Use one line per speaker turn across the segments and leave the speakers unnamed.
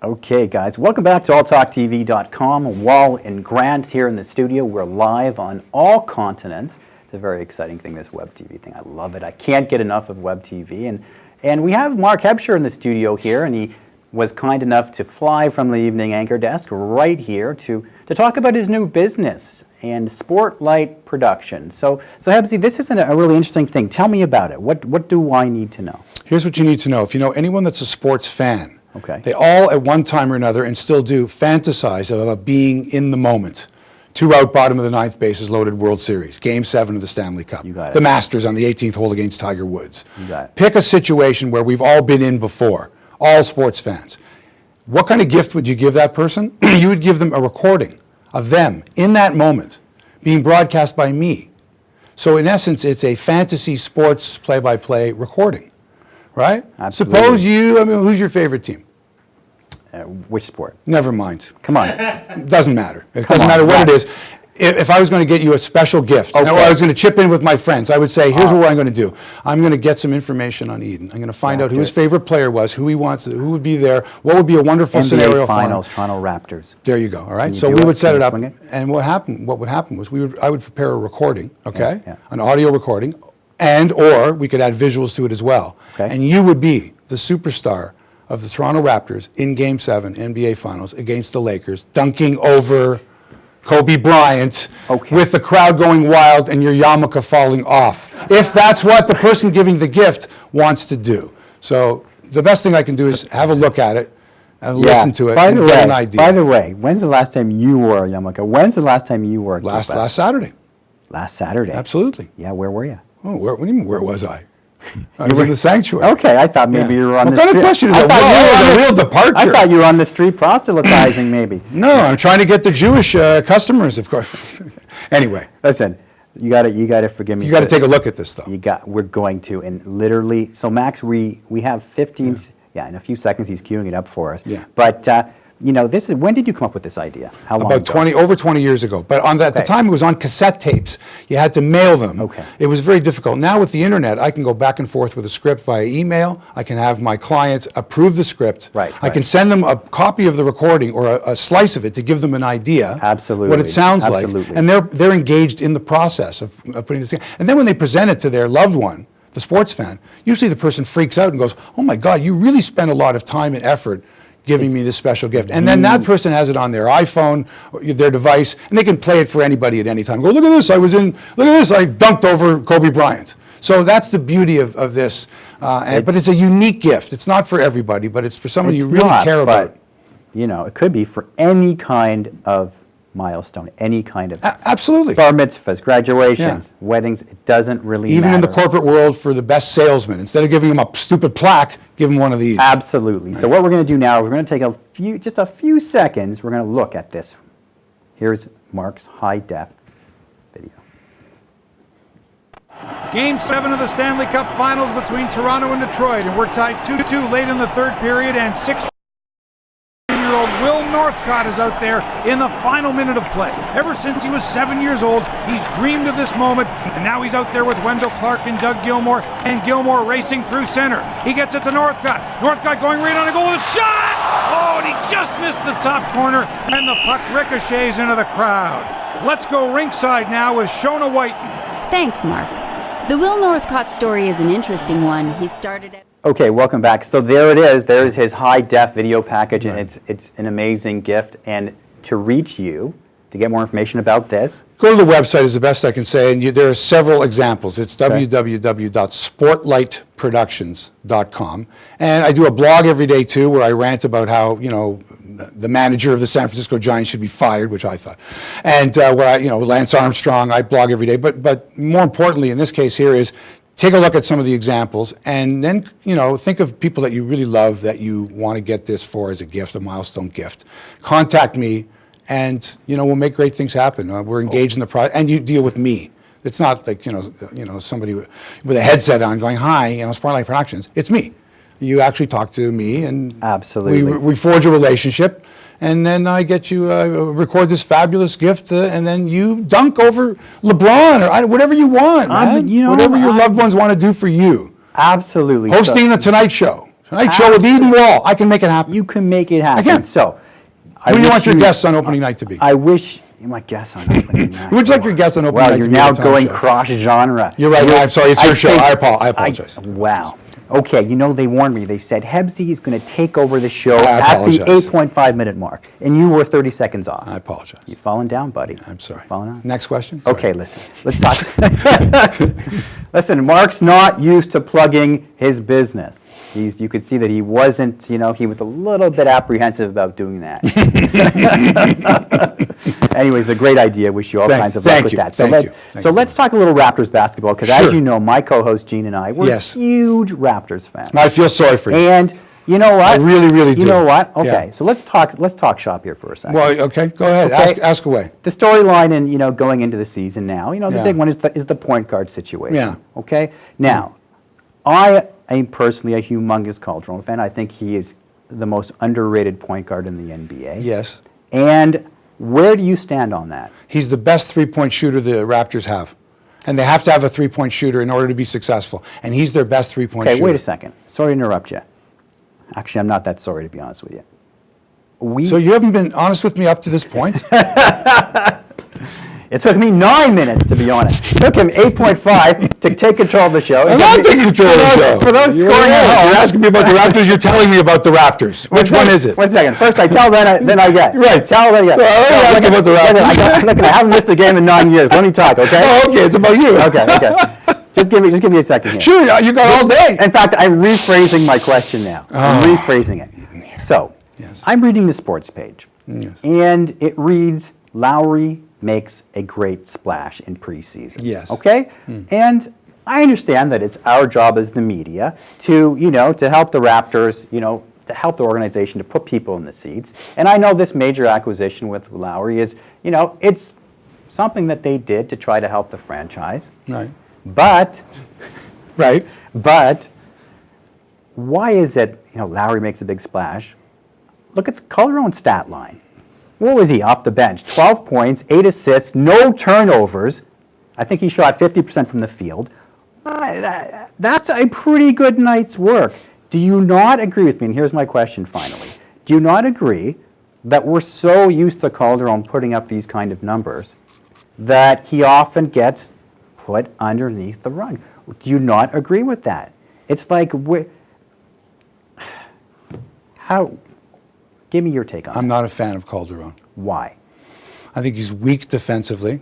Okay, guys, welcome back to alltalktv.com. Wall and Grant here in the studio. We're live on all continents. It's a very exciting thing, this web TV thing. I love it. I can't get enough of web TV. And we have Mark Hebscher in the studio here, and he was kind enough to fly from the evening anchor desk right here to talk about his new business and Sportlight Production. So Hebsy, this is a really interesting thing. Tell me about it. What do I need to know?
Here's what you need to know. If you know anyone that's a sports fan,
okay,
they all at one time or another, and still do, fantasize about being in the moment. 2 out, bottom of the 9th bases, loaded World Series. Game 7 of the Stanley Cup.
You got it.
The Masters on the 18th hole against Tiger Woods.
You got it.
Pick a situation where we've all been in before, all sports fans. What kind of gift would you give that person? You would give them a recording of them in that moment being broadcast by me. So in essence, it's a fantasy sports play-by-play recording, right?
Absolutely.
Suppose who's your favorite team?
Which sport?
Never mind.
Come on.
It doesn't matter. It doesn't matter what it is. If I was going to get you a special gift,
okay,
or I was going to chip in with my friends, I would say, here's what I'm going to do. I'm going to get some information on Ieden. I'm going to find out who his favorite player was, who he wants, who would be there, what would be a wonderful scenario
NBA Finals,
for him.
Toronto Raptors.
There you go. All right. So we would set it up, and what would happen was I would prepare a recording, okay, an audio recording, or we could add visuals to it as well.
Okay.
And you would be the superstar of the Toronto Raptors in Game 7 NBA Finals against the Lakers, dunking over Kobe Bryant, with the crowd going wild and your yarmulke falling off, if that's what the person giving the gift wants to do. So the best thing I can do is have a look at it and listen to it and get an idea.
By the way, when's the last time you wore a yarmulke? When's the last time you wore a
last Saturday.
Last Saturday?
Absolutely.
Yeah, where were you?
Oh, what do you mean, where was I? I was in the sanctuary.
Okay, I thought maybe you were on the street.
What kind of question is that? A real departure.
I thought you were on the street proselytizing, maybe.
No, I'm trying to get the Jewish customers, of course. Anyway.
Listen, you got to forgive me.
You got to take a look at this, though.
We're going to, and literally, so Max, we have 15, in a few seconds he's queuing it up for us.
Yeah.
But, when did you come up with this idea? How long ago?
Over 20 years ago. But at the time it was on cassette tapes. You had to mail them.
Okay.
It was very difficult. Now with the internet, I can go back and forth with a script via email. I can have my clients approve the script.
I
can send them a copy of the recording or a slice of it to give them an idea.
Absolutely.
What it sounds like. And they're engaged in the process of putting this together. And then when they present it to their loved one, the sports fan, usually the person freaks out and goes, oh my God, you really spent a lot of time and effort giving me this special gift. And then that person has it on their iPhone, or their device, and they can play it for anybody at any time. Go, look at this, I dunked over Kobe Bryant. So that's the beauty of this. But it's a unique gift. It's not for everybody, but it's for someone you really care about.
It could be for any kind of milestone, any kind of
absolutely
bar mitzvahs, graduations, weddings. It doesn't really
even
matter.
In the corporate world, for the best salesman, instead of giving him a stupid plaque, give him one of these.
Absolutely. Right. So what we're going to do now, we're going to take just a few seconds. We're going to look at this. Here's Mark's high-def video.
Game 7 of the Stanley Cup Finals between Toronto and Detroit, and we're tied 2-2 late in the third period, and 16-year-old Will Northcott is out there in the final minute of play. Ever since he was 7 years old, he's dreamed of this moment, and now he's out there with Wendell Clark and Doug Gilmour, and Gilmour racing through center. He gets it to Northcott. Northcott going right on a goal, a shot! Oh, and he just missed the top corner, and the puck ricochets into the crowd. Let's go ringside now with Shona Whiten.
Thanks, Mark. The Will Northcott story is an interesting one. He started at...
Okay, welcome back. So there it is. There's his high-def video package, and it's an amazing gift. And to reach you, to get more information about this,
go to the website is the best I can say, and there are several examples. It's www.sportlightproductions.com. And I do a blog every day, too, where I rant about how, the manager of the San Francisco Giants should be fired, which I thought. And Lance Armstrong, I blog every day. But more importantly, in this case here, is take a look at some of the examples, and then, think of people that you really love that you want to get this for as a gift, a milestone gift. Contact me, and, we'll make great things happen. We're engaged in the process, and you deal with me. It's not like, somebody with a headset on going, hi, Sportlight Productions. It's me. You actually talk to me, and
absolutely,
we forge a relationship, and then I get you record this fabulous gift, and then you dunk over LeBron or whatever you want, man. Whatever your loved ones want to do for you.
Absolutely.
Hosting the Tonight Show. Tonight show with Eden Wall. I can make it happen.
You can make it happen.
can.
So,
Who do you want your guests on opening night to be?
I wish you might guess on opening night.
Who would you like your guests on opening
Well,
night
you're
to be
now
on the
going
show?
cross-genre.
You're right. I'm sorry. It's your show.
think-
I apologize.
Wow. Okay, they warned me. They said Hebscher is going to take over the show
I
at the
apologize.
8.5-minute mark, and you were 30 seconds off.
I apologize.
You've fallen down, buddy.
I'm sorry.
You've fallen down.
Next question.
Okay, listen. Let's talk. Listen, Mark's not used to plugging his business. You could see that he wasn't, he was a little bit apprehensive about doing that. Anyways, a great idea. Wish you all kinds of luck with that. So let's talk a little Raptors basketball, because as you know, my co-host Gene and I, we're huge Raptors fans.
I feel sorry for you.
And you know what?
I really, really do.
You know what? Okay,
Yeah.
so let's talk shop here for a second.
Well, okay, go ahead.
Okay.
Ask away.
The storyline and going into the season now, the
Yeah.
big one is the point guard situation.
Yeah.
Okay? Now, I am personally a humongous Calderon fan. I think he is the most underrated point guard in the NBA.
Yes.
And where do you stand on that?
He's the best three-point shooter the Raptors have. And they have to have a three-point shooter in order to be successful. And he's their best three-point shooter.
Okay, wait a second. Sorry to interrupt you. Actually, I'm not that sorry, to be honest with you.
So you haven't been honest with me up to this point?
It took me 9 minutes, to be honest. It took him 8.5 to take control of the show.
I'm not taking control of the show.
For those
You're
scoring at home.
You're asking me about the Raptors, you're telling me about the Raptors. Which one is it?
1 second. First I tell, then I get.
Right.
Tell, then I get.
So I'm asking about the Raptors.
Look, I haven't missed a game in 9 years. Let me talk, okay?
Oh, okay, it's about you.
Okay. Just give me a second here.
Sure, you got all day.
In fact, I'm rephrasing my question now. I'm rephrasing it. So,
Yes.
I'm reading the sports page.
Yes.
And it reads, Lowry makes a great splash in preseason.
Yes.
Okay? And I understand that it's our job as the media to, to help the Raptors, to help the organization to put people in the seats. And I know this major acquisition with Lowry is, it's something that they did to try to help the franchise.
Right.
But
Right.
why is it, Lowry makes a big splash? Look at the Calderon stat line. What was he off the bench? 12 points, 8 assists, no turnovers. I think he shot 50% from the field. That's a pretty good night's work. Do you not agree with me? And here's my question finally. Do you not agree that we're so used to Calderon putting up these kind of numbers that he often gets put underneath the rug? Do you not agree with that? It's like, give me your take on
I'm
it.
not a fan of Calderon.
Why?
I think he's weak defensively,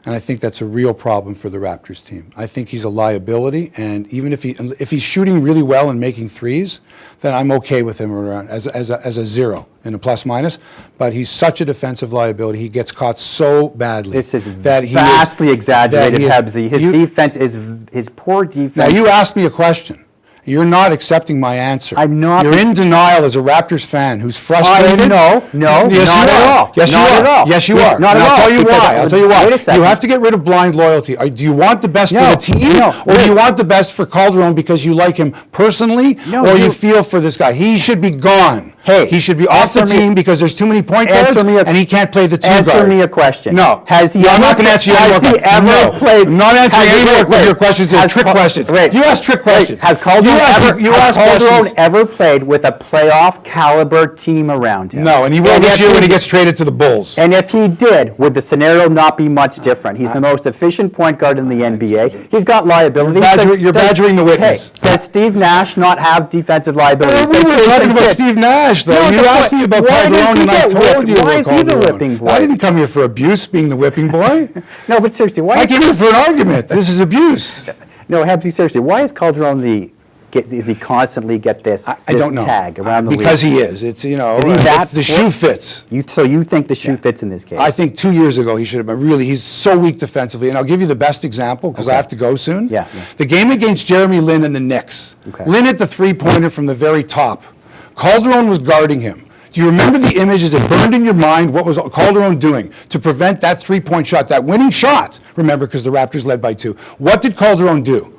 and I think that's a real problem for the Raptors team. I think he's a liability, and even if he's shooting really well and making threes, then I'm okay with him around as a zero in a plus minus. But he's such a defensive liability. He gets caught so badly.
This is
that he
vastly exaggerated,
that he
Hebscher. His defense is his poor defense.
Now you asked me a question. You're not accepting my answer.
I'm not.
You're in denial as a Raptors fan who's frustrated.
No,
Yes,
not
you
at
are.
all.
Yes,
Not
you
at
are.
all.
Yes, you are.
Not
And
at
I'll
all,
tell you
because
why. I'll tell you why.
wait a second.
You have to get rid of blind loyalty. Do you want the best
No,
for the team,
no,
or do you
wait.
want the best for Calderon because you like him personally,
No,
or you
you-
feel for this guy? He should be gone.
Hey,
he should be off the
answer me-
team because there's too many point guards,
Answer me a-
and he can't play the two guard.
Answer me a question.
No.
Has he
No, I'm
ever-
not going to answer you any more
has he
questions.
ever
No.
played-
I'm not answering
has he-
any more
wait,
of your questions. They're
has
trick
Cal-
questions.
wait.
You ask trick questions.
Has Calderon
You ask questions.
ever played with a playoff caliber team around him?
No, and he will this
if
year when he gets traded to the Bulls.
And if he did, would the scenario not be much different? He's the most efficient point guard in the NBA. He's got liability.
You're badgering the witness.
Hey, does Steve Nash not have defensive liability?
We were talking about Steve Nash, though.
No,
You
that's
asked
what-
me about
why does
Calderon,
he
and I
get
told
whipped?
you
Why
about
is he the
Calderon.
whipping boy?
I didn't come here for abuse, being the whipping boy.
No, but seriously, why
I
is
came here for an argument. This is abuse.
No, Hebscher, seriously, why is Calderon does he constantly get this,
I
this
don't know.
tag around the league?
Because he is. It's, Is
he that
the shoe fits.
So you think the shoe fits in this case?
I think 2 years ago he should have been he's so weak defensively. And I'll give you the best example because I have to go soon.
Yeah.
The game against Jeremy Lin and the Knicks.
Okay.
Lin hit the three-pointer from the very top. Calderon was guarding him. Do you remember the images that burned in your mind? What was Calderon doing to prevent that three-point shot, that winning shot? Remember, because the Raptors led by 2. What did Calderon do?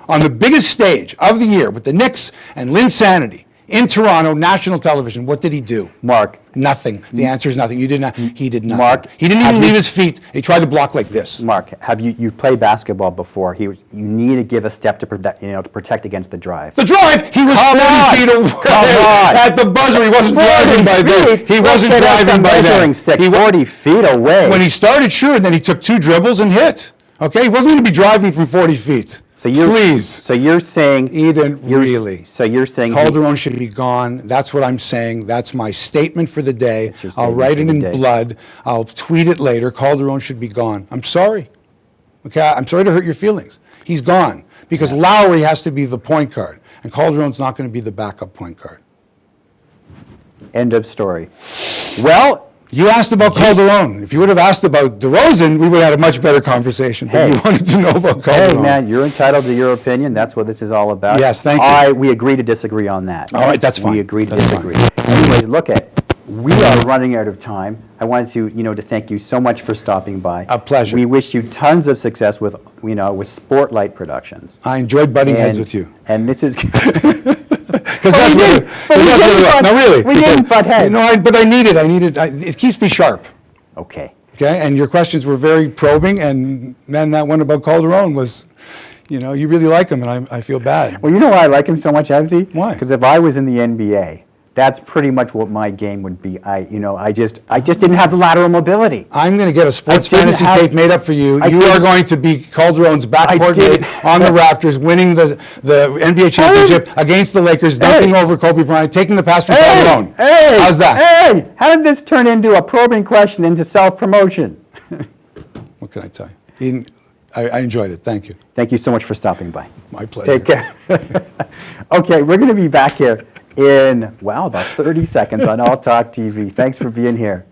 On the biggest stage of the year with the Knicks and Linsanity, in Toronto, national television. What did he do?
Mark,
Nothing. The answer is nothing. You did not. He did nothing.
Mark,
he didn't
have
even
you-
leave his feet. He tried to block like this.
Mark, have you played basketball before? You need to give a step to protect against the drive.
The drive, he was
Come
40
on.
feet away
Come on.
at the buzzer. He wasn't driving by then. He wasn't
Look at us,
driving
the
by
measuring
then.
stick,
He
40 feet away.
When he started, sure, and then he took 2 dribbles and hit. Okay, he wasn't going to be driving from 40 feet. Please.
So you're saying
Eden, really.
So you're saying
Calderon should be gone. That's what I'm saying. That's my statement for the day.
your
I'll
statement
write
for
it
the
in
day.
blood. I'll tweet it later. Calderon should be gone. I'm sorry. Okay, I'm sorry to hurt your feelings. He's gone because Lowry has to be the point guard, and Calderon's not going to be the backup point guard.
End of story. Well,
You asked about Calderon. If you would have asked about DeRozan, we would have had a much better conversation. But
Hey.
you wanted to know about
hey
Calderon.
man, you're entitled to your opinion. That's what this is all about.
Yes, thank you.
We agree to disagree on that.
All right, that's fine.
We agree to
That's
disagree.
fine.
Anyways, look we are running out of time. I wanted to thank you so much for stopping by.
A pleasure.
We wish you tons of success with Sportlight Productions.
I enjoyed butting heads with you.
And this is
Because
But
that's
we
what
didn't- but we didn't butt-
No, really.
we didn't butt heads.
No, but I need it. It keeps me sharp.
okay.
Okay, and your questions were very probing, and then that one about Calderon was, you really like him, and I feel bad.
Well, you know why I like him so much, Evsy?
Why?
Because if I was in the NBA, that's pretty much what my game would be. I just didn't have the lateral mobility.
I'm going to get a sports
didn't
fantasy
have-
tape made up for you.
I
You are
didn't-
going to be Calderon's backcourt
didn't-
mate on the Raptors, winning the NBA championship against the Lakers, dumping over Kobe Bryant, taking the pass from Calderon.
Hey,
How's that?
Hey, how did this turn into a probing question into self-promotion?
What can I tell you? Eden, I enjoyed it. Thank you.
Thank you so much for stopping by.
My pleasure.
Take care. Okay, we're going to be back here in, about 30 seconds on All Talk TV. Thanks for being here.